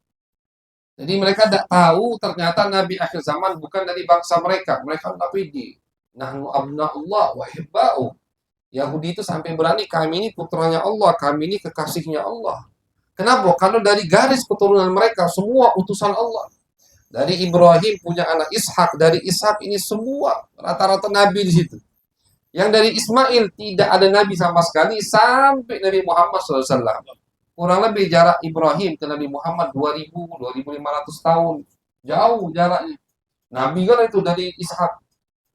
Jadi mereka tidak tahu ternyata Nabi akhir zaman bukan dari bangsa mereka. Mereka tapi di nahnu abna'ullah wa hibba'u. Yahudi itu sampai berani, kami ini putranya Allah, kami ini kekasihnya Allah. Kenapa? Karena dari garis keturunan mereka semua utusan Allah. Dari Ibrahim punya anak Ishak, dari Ishak ini semua rata-rata nabi di situ. Yang dari Ismail tidak ada nabi sama sekali sampai Nabi Muhammad SAW. Kurang lebih jarak Ibrahim ke Nabi Muhammad 2.500 tahun. Jauh jaraknya. Nabi kan itu dari Ishak.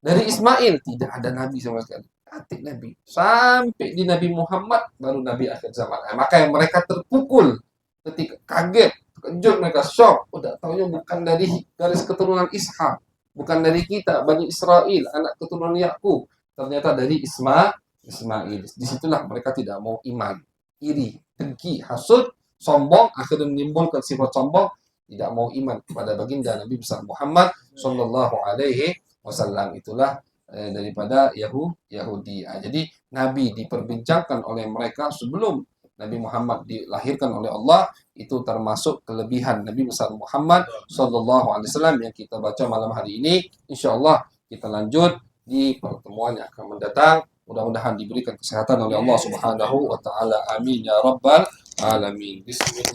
Dari Ismail tidak ada Nabi sama sekali. Atik Nabi. Sampai di Nabi Muhammad baru Nabi akhir zaman. Makanya mereka terpukul. Ketika kaget, terkejut, mereka shock. Udah tahunya bukan dari garis keturunan Ishak. Bukan dari kita, Bani Israel, anak keturunan Yakub. Ternyata dari Ismail. Disitulah mereka tidak mau iman. Iri, dengki, hasud, sombong, akhirnya menimbulkan sifat sombong, tidak mau iman kepada baginda Nabi besar Muhammad Sallallahu Alaihi Wasallam. Itulah daripada Yahudi. Jadi Nabi diperbincangkan oleh mereka sebelum Nabi Muhammad dilahirkan oleh Allah, itu termasuk kelebihan Nabi besar Muhammad Sallallahu Alaihi Wasallam yang kita baca malam hari ini. Insya Allah kita lanjut di pertemuan yang akan mendatang. Mudah-mudahan diberikan kesehatan oleh Allah Subhanahu wa taala. Amin ya rabbal alamin. Bismillah.